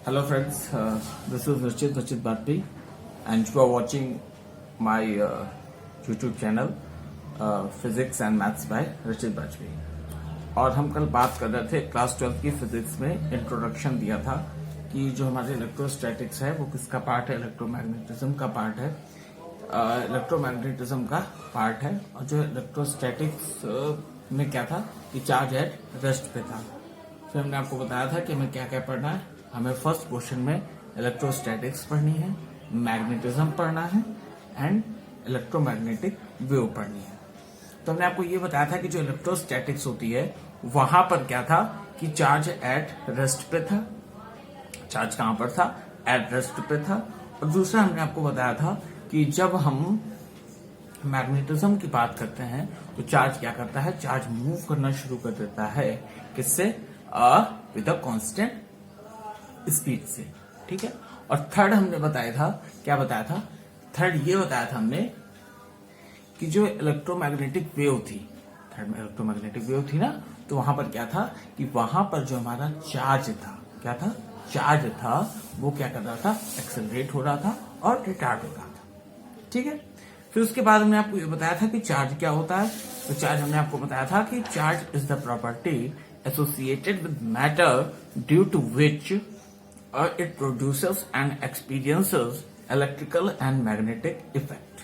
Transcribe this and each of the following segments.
Hello friends, this is Rachit Bhatpi and you are watching my YouTube channel Physics and Maths by Rachit Bhatpi। और हम कल बात कर रहे थे क्लास 12 की फिजिक्स में इंट्रोडक्शन दिया था कि जो हमारे इलेक्ट्रोस्टैटिक्स है वो किसका पार्ट है, इलेक्ट्रोमैग्नेटिज्म का पार्ट है, इलेक्ट्रोमैग्नेटिज्म का पार्ट है। और जो इलेक्ट्रोस्टैटिक्स में क्या था कि चार्ज एट रेस्ट पे था। फिर हमने आपको बताया था कि हमें क्या क्या पढ़ना है। हमें फर्स्ट क्वेश्चन में इलेक्ट्रोस्टैटिक्स पढ़नी है, मैग्नेटिज्म पढ़ना है एंड इलेक्ट्रोमैग्नेटिक वेव पढ़नी है। तो हमने आपको ये बताया था कि जो इलेक्ट्रोस्टैटिक्स होती है वहां पर क्या था कि चार्ज एट रेस्ट पे था। चार्ज कहां पर था? एट रेस्ट पे था। और दूसरा हमने आपको बताया था कि जब हम मैग्नेटिज्म की बात करते हैं तो चार्ज क्या करता है? चार्ज मूव करना शुरू कर देता है। किससे? विद अ कांस्टेंट स्पीड से। ठीक है। और थर्ड हमने बताया था, क्या बताया था? थर्ड ये बताया था हमने कि जो इलेक्ट्रोमैग्नेटिक वेव थी, थर्ड में इलेक्ट्रोमैग्नेटिक वेव थी ना, तो वहां पर क्या था कि वहां पर जो हमारा चार्ज था, क्या था? चार्ज था, वो क्या कर रहा था? एक्सेलरेट हो रहा था और रिटार्ड हो रहा था। ठीक है। फिर उसके बाद हमने आपको ये बताया था कि चार्ज क्या होता है। तो चार्ज हमने आपको बताया था कि charge is the property associated with matter due to which it produces and experiences electrical and magnetic effect।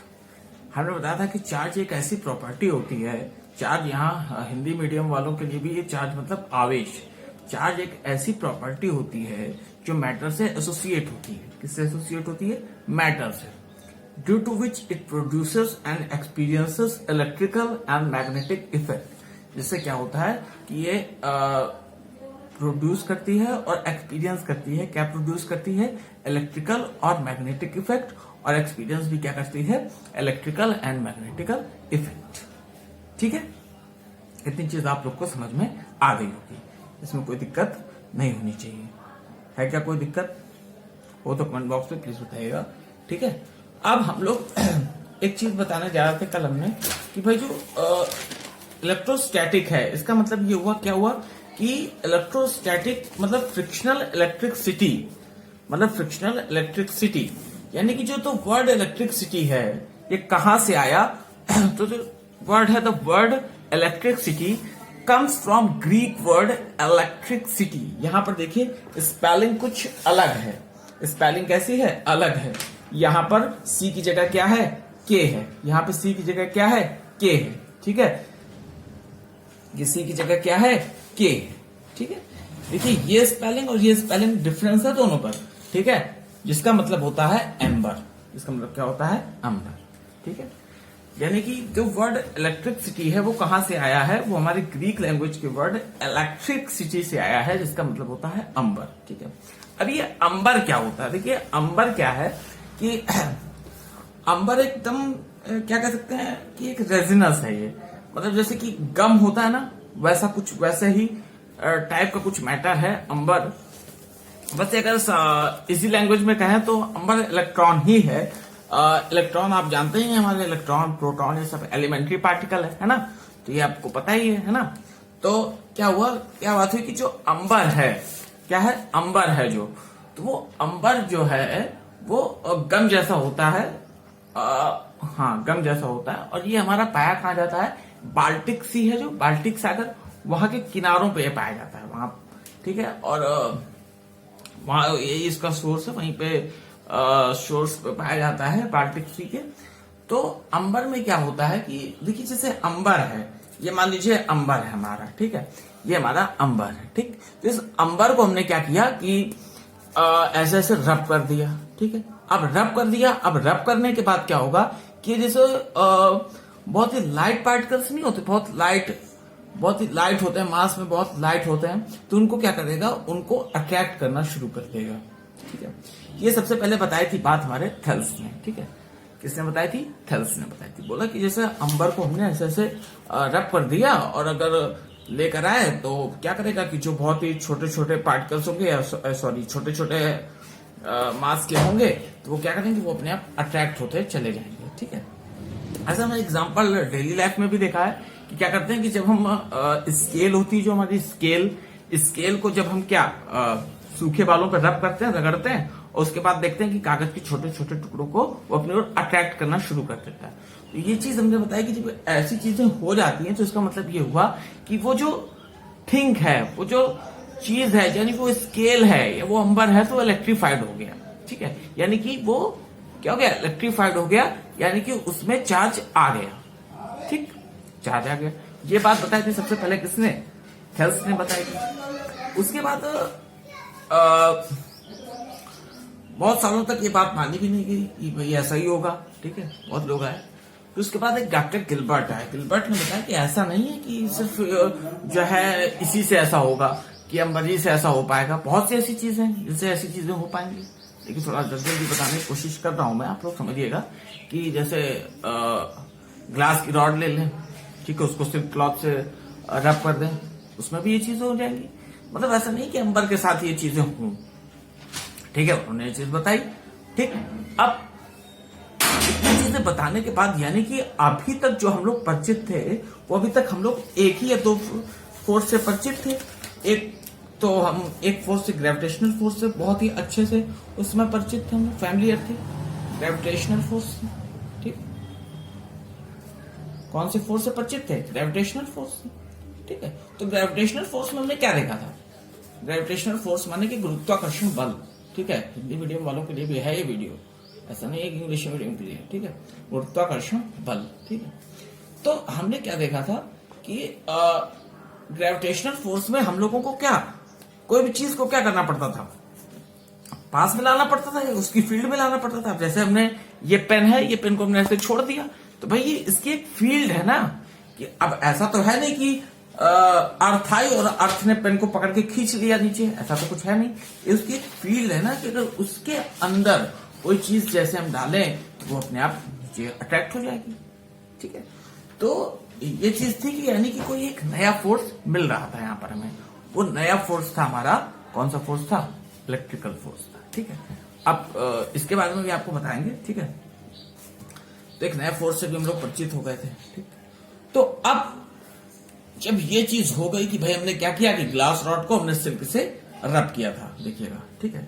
हमने बताया था कि चार्ज एक ऐसी प्रॉपर्टी होती है, चार्ज यहाँ हिंदी मीडियम वालों के लिए भी ये चार्ज मतलब आवेश। चार्ज एक ऐसी प्रॉपर्टी होती है जो मैटर से एसोसिएट होती है। किससे एसोसिएट होती है? मैटर से। Due to which it produces and experiences electrical and magnetic effect. जिससे क्या होता है कि ये प्रोड्यूस करती है और एक्सपीरियंस करती है। क्या प्रोड्यूस करती है? इलेक्ट्रिकल और मैग्नेटिक इफेक्ट। और एक्सपीरियंस भी क्या करती है? Electrical and magnetical effect. ठीक है। इतनी चीज आप लोग को समझ में आ गई होगी, इसमें कोई दिक्कत नहीं होनी चाहिए। है क्या कोई दिक्कत? वो तो कमेंट बॉक्स में प्लीज बताइएगा। ठीक है। अब हम लोग एक चीज बताने जा रहे थे कल हमने कि भाई जो इलेक्ट्रोस्टैटिक है, इसका मतलब ये हुआ, क्या हुआ कि इलेक्ट्रोस्टैटिक मतलब फ्रिक्शनल इलेक्ट्रिसिटी, मतलब फ्रिक्शनल इलेक्ट्रिसिटी यानी कि जो तो वर्ड इलेक्ट्रिसिटी है ये कहां से आया? तो जो वर्ड है, the word electricity comes from Greek word electricity. यहां पर देखिए स्पेलिंग कुछ अलग है। स्पेलिंग कैसी है? अलग है। यहां पर सी की जगह क्या है? के है। यहां पर सी की जगह क्या है? के है। ठीक है। ये सी की जगह क्या है? के। ठीक है। देखिए ये स्पेलिंग और ये स्पेलिंग डिफरेंस है दोनों पर। ठीक है। जिसका मतलब होता है एम्बर। इसका मतलब क्या होता है? एम्बर। ठीक है। यानी कि जो वर्ड इलेक्ट्रिसिटी है वो कहां से आया है? वो हमारे ग्रीक लैंग्वेज के वर्ड इलेक्ट्रिसिटी से आया है, जिसका मतलब होता है अंबर। ठीक है। अब ये अंबर क्या होता है? देखिए अंबर क्या है कि अंबर एकदम क्या कह सकते हैं कि एक रेजिनस है। ये मतलब जैसे कि गम होता है ना, वैसा कुछ, वैसे ही टाइप का कुछ मैटर है अंबर। बस अगर इसी लैंग्वेज में कहें तो अंबर इलेक्ट्रॉन ही है। इलेक्ट्रॉन आप जानते ही हैं, हमारे इलेक्ट्रॉन प्रोटॉन ये सब एलिमेंट्री पार्टिकल है ना, तो ये आपको पता ही है ना। तो क्या हुआ, क्या बात हुई कि जो अंबर है, क्या है? अंबर है जो, तो वो अंबर जो है वो गम जैसा होता है। हाँ, गम जैसा होता है। और ये हमारा पाया कहाँ जाता है? बाल्टिक सी है जो, बाल्टिक सागर, वहां के किनारों पे पाया जाता है वहां। ठीक है। और वहां यही इसका सोर्स है, वहीं पे सोर्स पे पाया जाता है बाल्टिक सी के। तो अंबर में क्या होता है कि देखिए जैसे अंबर है, ये मान लीजिए अंबर है हमारा। ठीक है। ये हमारा अंबर है। ठीक। तो इस अंबर को हमने क्या किया कि ऐसे ऐसे रब कर दिया। ठीक है। अब रब कर दिया। अब रब करने के बाद क्या होगा कि जैसे बहुत ही लाइट पार्टिकल्स नहीं होते, बहुत ही लाइट होते हैं, मास में बहुत लाइट होते हैं, तो उनको क्या करेगा? उनको अट्रैक्ट करना शुरू कर देगा। ठीक है। ये सबसे पहले बताई थी बात हमारे थेल्स ने। ठीक है। किसने बताई थी? थेल्स ने बताई थी। बोला कि जैसे अंबर को हमने ऐसे ऐसे रब कर दिया और अगर लेकर आए तो क्या करेगा कि जो बहुत ही छोटे छोटे पार्टिकल्स होंगे, सॉरी छोटे छोटे मास के होंगे, तो वो क्या करेंगे? वो अपने आप अट्रैक्ट होते चले जाएंगे। ठीक है। ऐसा हमने एग्जाम्पल डेली लाइफ में भी देखा है कि क्या करते हैं कि जब हम स्केल होती है, जो हमारी स्केल को जब हम क्या सूखे बालों पर रब करते हैं, रगड़ते हैं, और उसके बाद देखते हैं कि कागज के छोटे छोटे टुकड़ों को वो अपनी ओर अट्रैक्ट करना शुरू कर देता है। तो ये चीज हमने बताया कि जब ऐसी चीजें हो जाती हैं तो इसका मतलब ये हुआ कि वो जो थिंग है, वो जो चीज है, यानी वो स्केल है या वो अंबर है, तो इलेक्ट्रीफाइड हो गया। ठीक है, यानी कि वो क्या हो गया, इलेक्ट्रीफाइड हो गया, यानी कि उसमें चार्ज आ गया। ठीक, चार्ज आ गया। ये बात बताई थी सबसे पहले किसने, थेल्स ने बताई थी। उसके बाद बहुत सालों तक ये बात मानी भी नहीं गई कि भाई ऐसा ही होगा। ठीक है, बहुत लोग आए। तो उसके बाद एक डॉक्टर गिलबर्ट आए। गिलबर्ट ने बताया कि ऐसा नहीं है कि सिर्फ जो है इसी से ऐसा होगा, कि अंबरी से ऐसा हो पाएगा। बहुत सी ऐसी चीजें हैं जिससे ऐसी चीजें हो पाएंगी, लेकिन थोड़ा जल्दी जल्दी बताने की कोशिश कर रहा हूं मैं, आप लोग समझिएगा। कि जैसे ग्लास की रॉड ले लें, ठीक है, उसको सिर्फ क्लॉथ से रब कर दें, उसमें भी ये चीजें हो जाएंगी। मतलब ऐसा नहीं कि अंबर के साथ ये चीजें हों। ठीक है, उन्होंने ये चीज बताई। ठीक, अब इतनी चीजें बताने के बाद, यानी कि अभी तक जो हम लोग परिचित थे, वो अभी तक हम लोग एक ही या दो फोर्स से परिचित थे। एक तो हम एक फोर्स से, ग्रेविटेशनल फोर्स से बहुत ही अच्छे से उसमें परिचित थे, हम फैमिलियर थे ग्रेविटेशनल फोर्स से। ठीक, कौन से फोर्स से परिचित थे, ग्रेविटेशनल फोर्स से। ठीक है, तो ग्रेविटेशनल फोर्स में हमने क्या देखा था, ग्रेविटेशनल फोर्स माने कि गुरुत्वाकर्षण बल। ठीक है, हिंदी मीडियम वालों के लिए भी है ये वीडियो, ऐसा नहीं है कि इंग्लिश मीडियम के लिए। ठीक है, गुरुत्वाकर्षण बल। ठीक है, तो हमने क्या देखा था कि ग्रेविटेशनल फोर्स में हम लोगों को क्या, कोई भी चीज को क्या करना पड़ता था, पास में लाना पड़ता था, उसकी फील्ड में लाना पड़ता था। जैसे हमने ये पेन है, ये पेन को हमने ऐसे छोड़ दिया, तो भाई ये इसकी एक फील्ड है ना। कि अब ऐसा तो है नहीं कि अर्थ आई और अर्थ ने पेन को पकड़ के खींच लिया नीचे, ऐसा तो कुछ है नहीं। ये उसकी एक फील्ड है ना, कि अगर उसके अंदर कोई चीज जैसे हम डालें तो वो अपने आप नीचे अट्रैक्ट हो जाएगी। ठीक है, तो ये चीज थी कि यानी कि कोई एक नया फोर्स मिल रहा था यहाँ पर हमें। वो नया फोर्स था हमारा, कौन सा फोर्स था, इलेक्ट्रिकल फोर्स था। ठीक है, अब इसके बारे में भी आपको बताएंगे। ठीक है, तो एक नया फोर्स से भी हम लोग परिचित हो गए थे। ठीक, तो अब जब ये चीज हो गई कि भाई हमने क्या किया कि ग्लास रॉड को हमने सिल्क से रब किया था, देखिएगा। ठीक है,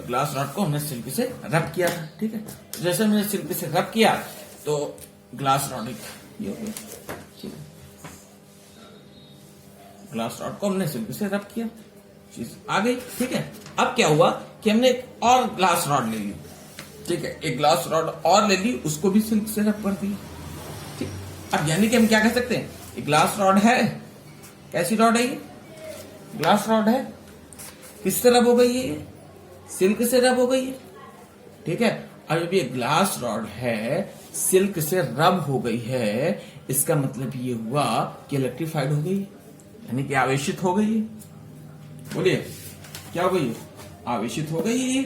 ग्लास रॉड को हमने सिल्क से रब किया था। ठीक है, जैसे हमने सिल्क से रब किया तो ग्लास रॉड ये हो गया। ठीक है, ग्लास रॉड को हमने सिल्क से रब किया, चीज आ गई। ठीक है, अब क्या हुआ कि हमने एक और ग्लास रॉड ले ली। ठीक है, एक ग्लास रॉड और ले ली, उसको भी सिल्क से रब कर दिया। ठीक, अब यानी कि हम क्या कह सकते हैं, एक ग्लास रॉड है, कैसी रॉड है ये, ग्लास रॉड है, किससे रब हो गई है ये, सिल्क से रब हो गई है। ठीक है, अब जब ये ग्लास रॉड है, सिल्क से रब हो गई है, इसका मतलब ये हुआ कि इलेक्ट्रीफाइड हो गई, यानी कि आवेशित हो गई है। बोलिए क्या हो गई है, आवेशित हो गई है।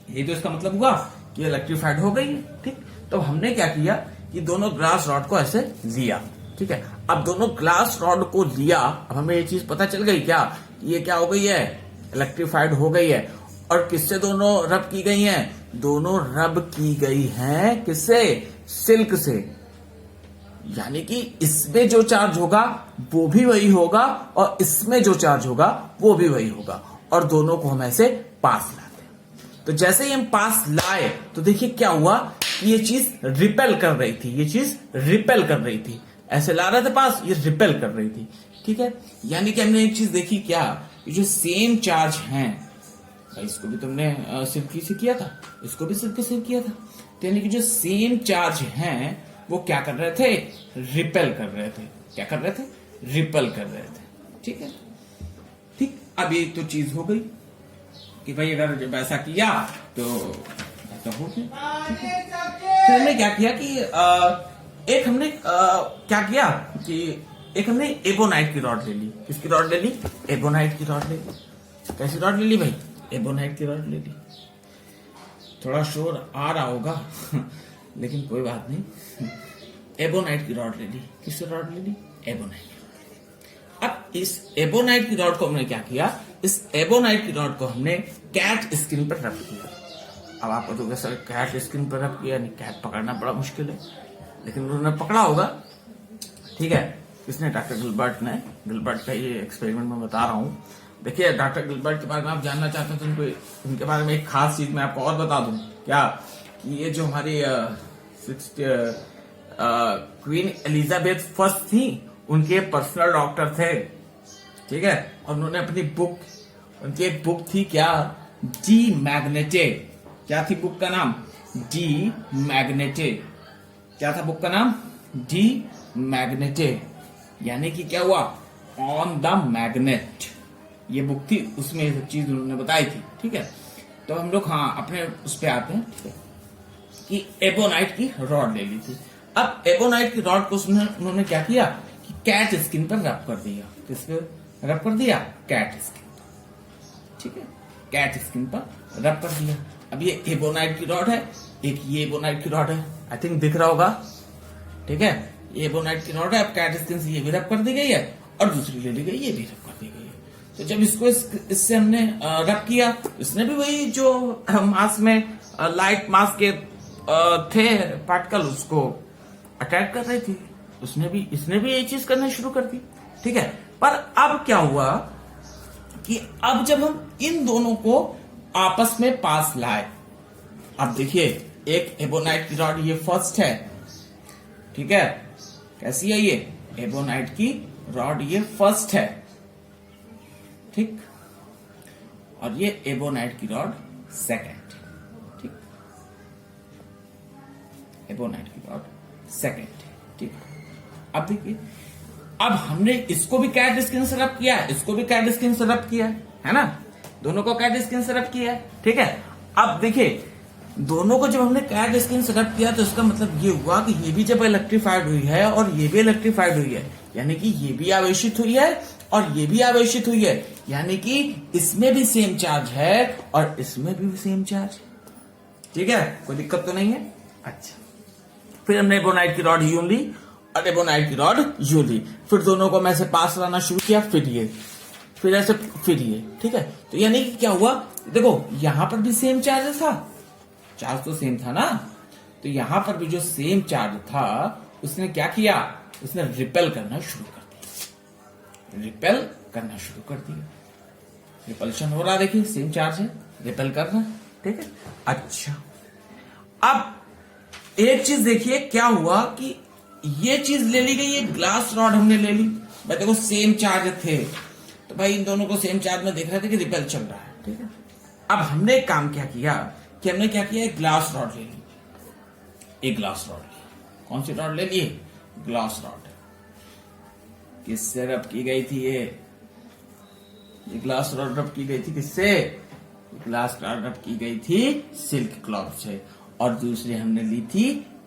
ये तो इसका मतलब हुआ कि इलेक्ट्रीफाइड हो गई है। ठीक, तो हमने क्या किया कि दोनों ग्लास रॉड को ऐसे लिया। ठीक है, अब दोनों ग्लास रॉड को लिया, अब हमें ये चीज पता चल गई क्या, ये क्या हो गई है, इलेक्ट्रीफाइड हो गई है। और किससे दोनों रब की गई हैं, दोनों रब की गई हैं किससे, सिल्क से। यानी कि इसमें जो चार्ज होगा वो भी वही होगा, और इसमें जो चार्ज होगा वो भी वही होगा, और दोनों को हम ऐसे पास लाते हैं। तो जैसे ही हम पास लाए तो देखिए क्या हुआ कि ये चीज रिपेल कर रही थी, ये चीज रिपेल कर रही थी, ऐसे ला रहे थे पास, ये रिपेल कर रही थी। ठीक है, यानी कि हमने एक चीज देखी क्या, ये जो सेम चार्ज हैं, इसको भी तुमने सिल्क से किया था, इसको भी सिल्क से किया था, तो यानी कि जो सेम चार्ज हैं वो क्या कर रहे थे, रिपेल कर रहे थे। क्या कर रहे थे, रिपेल कर रहे थे। ठीक है, ठीक, अब ये तो चीज हो गई कि भाई अगर जब ऐसा किया तो ऐसा हो गया। फिर हमने क्या किया कि एक हमने क्या किया कि एक हमने एबोनाइट की रॉड ले ली। किसकी रॉड ले ली, एबोनाइट की रॉड ले ली। कैसी रॉड ले ली भाई, एबोनाइट की रॉड ले ली। थोड़ा शोर आ रहा होगा लेकिन कोई बात नहीं, एबोनाइट की रॉड ले ली। किससे रॉड ले ली, एबोनाइट की रॉड ले ली। अब इस एबोनाइट की रॉड को हमने क्या किया, इस एबोनाइट की रॉड को हमने कैट स्किन पर रब किया। अब आप बताओगे सर कैट स्किन पर रब किया, नहीं कैट पकड़ना बड़ा मुश्किल है, लेकिन उन्होंने पकड़ा होगा। ठीक है, किसने, डॉक्टर गिलबर्ट ने, गिलबर्ट का ये एक्सपेरिमेंट मैं बता रहा हूं। देखिए डॉक्टर गिलबर्ट के बारे में आप जानना चाहते हैं तो उनके बारे में एक खास चीज मैं आपको और बता दूं क्या, कि ये जो हमारी क्वीन एलिजाबेथ फर्स्ट थी, उनके पर्सनल डॉक्टर थे, ठीक है। और उन्होंने अपनी बुक, उनकी एक बुक थी क्या, डी मैग्नेटे। क्या थी बुक का नाम? डी मैग्नेटे। क्या था बुक का नाम? डी मैग्नेटे। यानी कि क्या हुआ, ऑन द मैग्नेट, ये बुक थी, उसमें ये सब चीज उन्होंने बताई थी, ठीक है। तो हम लोग हाँ अपने उस पे आते हैं, ठीक है, कि एबोनाइट की रॉड ले ली थी। अब एबोनाइट की रॉड को उन्होंने क्या किया कि कैट स्किन पर रब कर दिया। किस पे रब कर दिया? कैट स्किन पर, ठीक है, कैट स्किन पर रब कर दिया। अब ये एबोनाइट की रॉड है, एक ये एबोनाइट की रॉड है, आई थिंक दिख रहा होगा, ठीक है। ये एबोनाइट की रॉड है, अब कैट स्किन से ये भी रब कर दी गई है और दूसरी ले ली गई, ये भी रब कर दी गई है। तो जब इसको इससे हमने रब किया, इसने भी वही जो मास में लाइट मास के थे पार्टिकल, उसको अटैक कर रही थी, इसने भी ये चीज करना शुरू कर दी, ठीक है। पर अब क्या हुआ कि अब जब हम इन दोनों को आपस में पास लाए, अब देखिए एक एबोनाइट की रॉड ये फर्स्ट है, ठीक है, कैसी है ये एबोनाइट की रॉड, ये फर्स्ट है, ठीक, और ये एबोनाइट की रॉड सेकंड, ठीक, एबोनाइट की रॉड सेकंड, ठीक। अब देखिए, अब हमने इसको भी कैट स्किन से रब किया, इसको भी कैट स्किन से रब किया, है ना, दोनों को कैट स्किन से रब किया, ठीक है। अब देखिए दोनों को जब हमने कैट स्किन से रब किया तो इसका मतलब ये हुआ कि ये भी जब इलेक्ट्रीफाइड हुई है और ये भी इलेक्ट्रीफाइड हुई है, यानी कि ये भी आवेशित हुई है और ये भी आवेशित हुई है, यानी कि इसमें भी सेम चार्ज है और इसमें भी सेम चार्ज, ठीक है, कोई दिक्कत तो नहीं है। अच्छा, फिर हमने एबोनाइट की रॉड यूं ली और एबोनाइट की रॉड यूं ली, फिर दोनों को मैं से पास लाना शुरू किया, फिर ये, फिर ऐसे, फिर ये, ठीक है। तो यानी कि क्या हुआ, देखो यहां पर भी सेम चार्ज था, चार्ज तो सेम था ना, तो यहां पर भी जो सेम चार्ज था उसने क्या किया, उसने रिपेल करना शुरू कर दिया, रिपेल करना शुरू कर दिया, रिपल्शन हो रहा, देखिए सेम चार्ज है, रिपेल करना, ठीक है। अच्छा, अब एक चीज देखिए क्या हुआ कि ये चीज ले ली गई, ये ग्लास रॉड हमने ले ली, भाई देखो सेम चार्ज थे, तो भाई इन दोनों को सेम चार्ज में देख रहे थे कि रिपेल चल रहा है, ठीक है। अब हमने एक काम क्या किया कि हमने क्या किया, एक ग्लास रॉड ले ली, एक ग्लास रॉड ली, कौन सी रॉड ले ली, ग्लास रॉड, किससे रब की गई थी ये ग्लास रॉड रब की गई थी किससे, ग्लास रॉड रब की गई थी सिल्क क्लॉथ से, और दूसरी हमने ली थी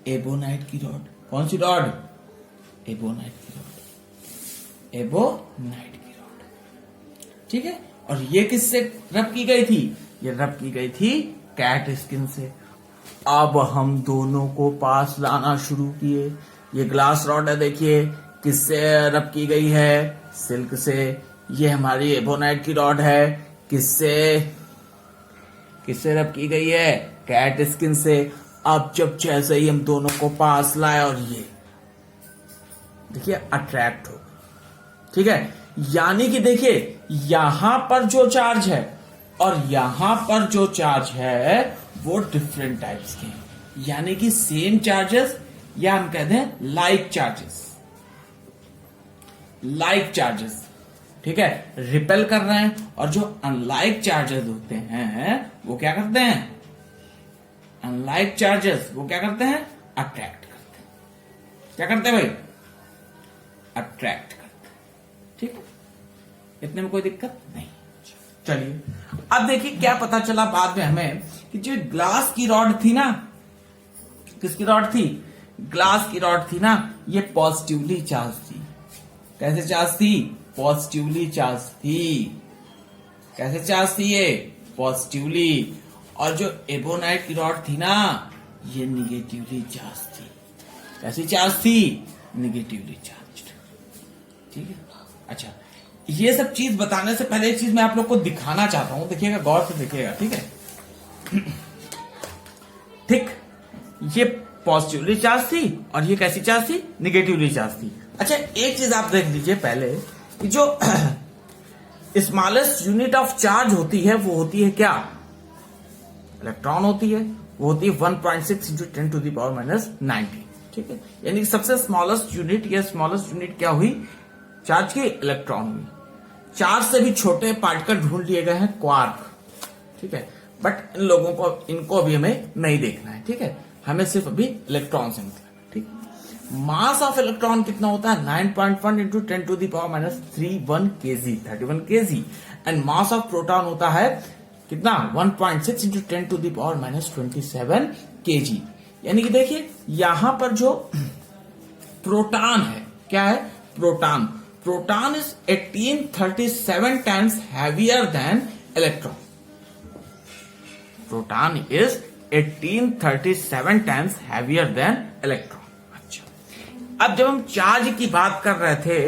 एबोनाइट की रॉड, कौन सी रॉड, एबोनाइट की रॉड, एबोनाइट की रॉड, ठीक है। और ये किससे रब की गई थी, ये रब की गई थी कैट स्किन से। अब हम दोनों को पास लाना शुरू किए, ये ग्लास रॉड है, देखिए किससे रब की गई है, सिल्क से, ये हमारी एबोनाइट की रॉड है, किससे रब की गई है, कैट स्किन से। अब जब जैसे ही हम दोनों को पास लाए और ये देखिए अट्रैक्ट हो, ठीक है, यानी कि देखिए यहां पर जो चार्ज है और यहां पर जो चार्ज है वो डिफरेंट टाइप्स के हैं, यानी कि सेम चार्जेस, या हम कहते हैं लाइक चार्जेस, लाइक चार्जेस, ठीक है, रिपेल कर रहे हैं, और जो अनलाइक चार्जेस होते हैं वो क्या करते हैं, अनलाइक चार्जेस वो क्या करते हैं, अट्रैक्ट करते हैं, क्या करते हैं भाई, अट्रैक्ट करते हैं, ठीक है, इतने में कोई दिक्कत नहीं। चलिए अब देखिए क्या पता चला बाद में हमें कि जो ग्लास की रॉड थी ना, किसकी रॉड थी, ग्लास की रॉड थी ना, ये पॉजिटिवली चार्ज थी, कैसे चार्ज थी, पॉजिटिवली चार्ज थी, कैसे चार्ज थी ये, पॉजिटिवली, और जो एबोनाइट की रॉड थी ना ये निगेटिवली चार्ज थी, कैसी चार्ज थी, निगेटिवली चार्ज, ठीक है। अच्छा, ये सब चीज बताने से पहले एक चीज मैं आप लोग को दिखाना चाहता हूं, देखिएगा गौर से देखिएगा, ठीक है, ठीक, ये पॉजिटिवली चार्ज थी और ये कैसी चार्ज थी, निगेटिवली चार्ज थी। अच्छा, एक चीज आप देख लीजिए पहले कि जो स्मॉलेस्ट यूनिट ऑफ चार्ज होती है वो होती है क्या? इलेक्ट्रॉन होती है, वो होती है 1.6 into 10 to the power minus 90। ठीक है, यानी कि सबसे स्मॉलेस्ट यूनिट या स्मॉलेस्ट यूनिट क्या हुई चार्ज की? इलेक्ट्रॉन हुई। चार्ज से भी छोटे पार्टिकल ढूंढ लिए गए हैं क्वार्क। ठीक है, बट इन लोगों को इनको अभी हमें नहीं देखना है। ठीक है, हमें सिर्फ अभी इलेक्ट्रॉन से मतलब है। ठीक, मास ऑफ इलेक्ट्रॉन कितना होता है? 9.1 into 10 to the power minus 31 KG. And mass of proton होता है कितना? 1.6 into 10 to the power minus 27 KG. यानी कि देखिए यहां पर जो प्रोटॉन है, क्या है? Proton. Proton is 1837 times heavier than electron. Proton is 1837 times heavier than electron. अच्छा, अब जब हम चार्ज की बात कर रहे थे,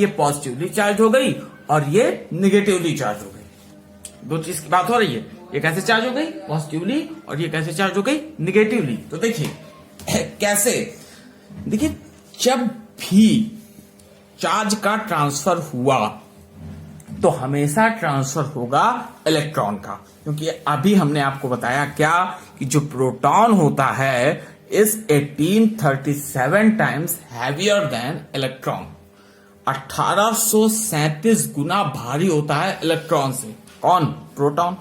ये पॉजिटिवली चार्ज हो गई और ये निगेटिवली चार्ज हो गई। दो चीज की बात हो रही है, ये कैसे चार्ज हो गई? पॉजिटिवली, और ये कैसे चार्ज हो गई? निगेटिवली। तो देखिए कैसे, देखिए जब भी चार्ज का ट्रांसफर हुआ तो हमेशा ट्रांसफर होगा इलेक्ट्रॉन का, क्योंकि अभी हमने आपको बताया क्या कि जो प्रोटॉन होता है is 1837 times heavier than electron. 1837 गुना भारी होता है इलेक्ट्रॉन से। कौन? प्रोटॉन।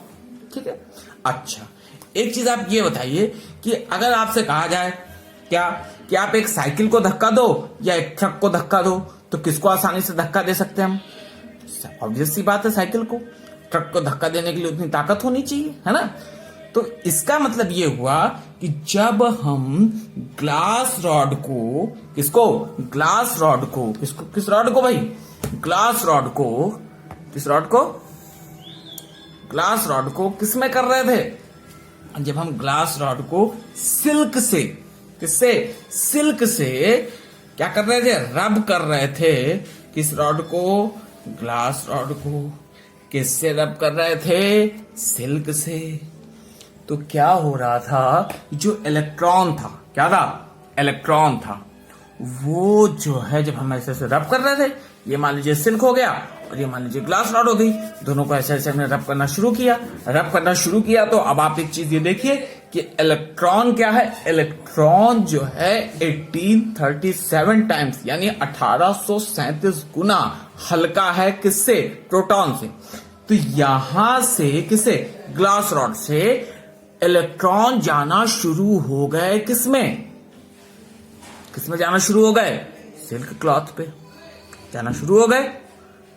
ठीक है, अच्छा एक चीज आप ये बताइए कि अगर आपसे कहा जाए क्या कि आप एक साइकिल को धक्का दो या एक ट्रक को धक्का दो, तो किसको आसानी से धक्का दे सकते हैं हम? ऑब्वियस सी बात है साइकिल को। ट्रक को धक्का देने के लिए उतनी ताकत होनी चाहिए, है ना? तो इसका मतलब ये हुआ कि जब हम ग्लास रॉड को, किसको? ग्लास रॉड को, किसको? किस रॉड को भाई? ग्लास रॉड को, किस रॉड को? ग्लास रॉड को किस में कर रहे थे? जब हम ग्लास रॉड को सिल्क से, किससे? सिल्क से क्या कर रहे थे? रब कर रहे थे। किस रॉड को? ग्लास रॉड को। किससे रब कर रहे थे? सिल्क से। तो क्या हो रहा था? जो इलेक्ट्रॉन था, क्या था? इलेक्ट्रॉन था, वो जो है जब हम ऐसे रब कर रहे थे, ये मान लीजिए सिल्क हो गया और ये मान लीजिए ग्लास रॉड हो गई, दोनों को ऐसे ऐसे हमने रब करना शुरू किया। रब करना शुरू किया तो अब आप एक चीज ये देखिए कि इलेक्ट्रॉन क्या है? इलेक्ट्रॉन जो है 1837 टाइम्स यानी 1837 गुना हल्का है। किससे? प्रोटॉन से। तो यहां से किसे? ग्लास रॉड से इलेक्ट्रॉन जाना शुरू हो गए किसमें? किसमें जाना शुरू हो गए? सिल्क क्लॉथ पे जाना शुरू हो गए।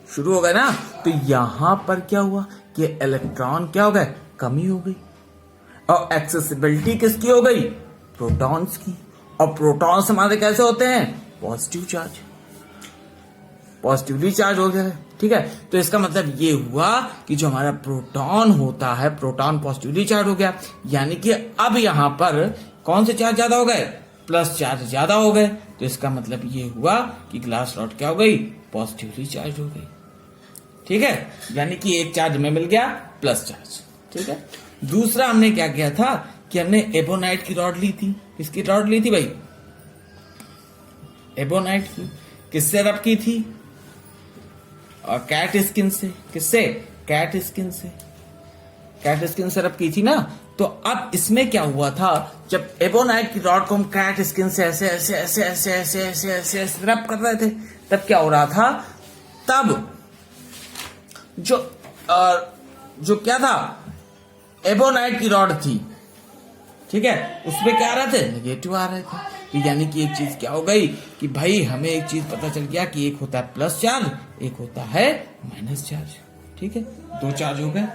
शुरू हो गए ना? तो यहां पर क्या हुआ कि इलेक्ट्रॉन क्या हो गए? कमी हो गई। और एक्सेसिबिलिटी किसकी हो गई? प्रोटॉन्स की। और प्रोटॉन्स हमारे कैसे होते हैं? पॉजिटिव चार्ज, पॉजिटिवली चार्ज हो गया है। ठीक है, तो इसका मतलब ये हुआ कि जो हमारा प्रोटॉन होता है, प्रोटॉन पॉजिटिवली चार्ज हो गया। यानी कि अब यहां पर कौन से चार्ज ज्यादा हो गए? प्लस चार्ज ज्यादा हो गए। तो इसका मतलब ये हुआ कि ग्लास रॉड क्या हो गई? पॉजिटिवली चार्ज हो गई। ठीक है, यानी कि एक चार्ज में मिल गया प्लस चार्ज। ठीक है, दूसरा हमने क्या किया था कि हमने एबोनाइट की रॉड ली थी। किसकी रॉड ली थी भाई? एबोनाइट की। किससे रब की थी? और कैट स्किन से। किससे? कैट स्किन से। कैट स्किन से रब की थी ना। तो अब इसमें क्या हुआ था, जब एबोनाइट की रॉड को हम कैट स्किन से ऐसे ऐसे ऐसे ऐसे ऐसे ऐसे ऐसे ऐसे रब कर रहे थे, तब क्या हो रहा था? तब जो क्या था? एबोनाइट की रॉड थी, ठीक है, उसमें क्या आ रहे थे? नेगेटिव आ रहे थे। यानी कि एक चीज क्या हो गई कि भाई हमें एक चीज पता चल गया कि एक होता है प्लस चार्ज, एक होता है माइनस चार्ज। ठीक है, दो चार्ज हो गए।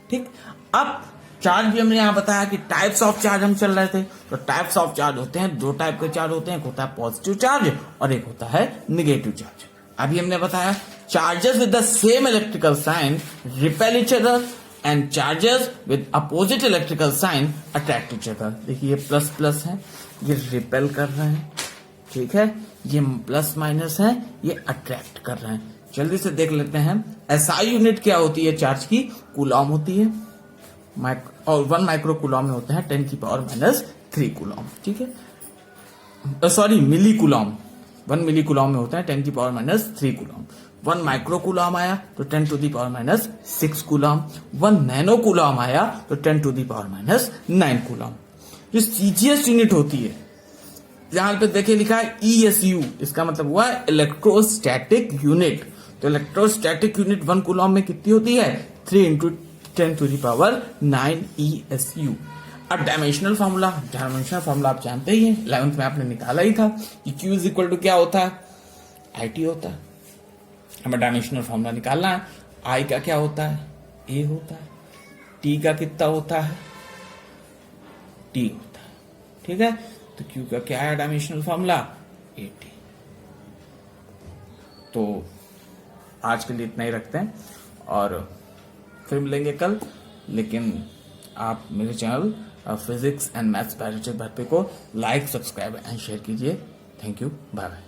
ठीक, अब चार्ज भी हमने यहां बताया कि टाइप्स ऑफ चार्ज हम चल रहे थे। तो टाइप्स ऑफ चार्ज होते हैं, दो टाइप के चार्ज होते हैं, एक होता है पॉजिटिव चार्ज और एक होता है निगेटिव चार्ज। अभी हमने बताया charges with the same electrical sign repel each other and charges with opposite electrical sign attract each other. देखिए ये प्लस प्लस है, ये रिपेल कर रहे हैं। ठीक है, ये प्लस माइनस है, ये अट्रैक्ट कर रहे हैं। जल्दी से देख लेते हैं एसआई यूनिट क्या होती है चार्ज की? कूलॉम होती है। और 1 माइक्रो कूलॉम में होते हैं 10 की पावर माइनस 3 कूलॉम। ठीक है, sorry milli coulomb, 1 milli coulomb में होता है 10 की power minus 3 coulomb. 1 micro coulomb आया तो 10 to the power minus 6 coulomb, 1 nano coulomb आया तो 10 to the power minus 9 coulomb. जो सीजीएस यूनिट होती है, यहां पे देखिए लिखा है ESU, इसका मतलब हुआ इलेक्ट्रोस्टैटिक यूनिट। तो इलेक्ट्रोस्टैटिक यूनिट 1 कूलम में कितनी होती है? 3 into 10 to the power 9 ESU। अब डायमेंशनल फार्मूला आप जानते ही हैं, 11th में आपने निकाला ही था कि Q इज इक्वल टू क्या होता है? IT होता है। हमें डायमेंशनल फार्मूला निकालना है। I का क्या होता है? A होता है। T का कितना होता है? T होता है। ठीक है, तो Q का क्या है डायमेंशनल फार्मूला? AT। तो आज के लिए इतना ही रखते हैं और फिर मिलेंगे कल। लेकिन आप मेरे channel physics and maths biology भरते को लाइक, सब्सक्राइब एंड शेयर कीजिए। Thank you, bye bye.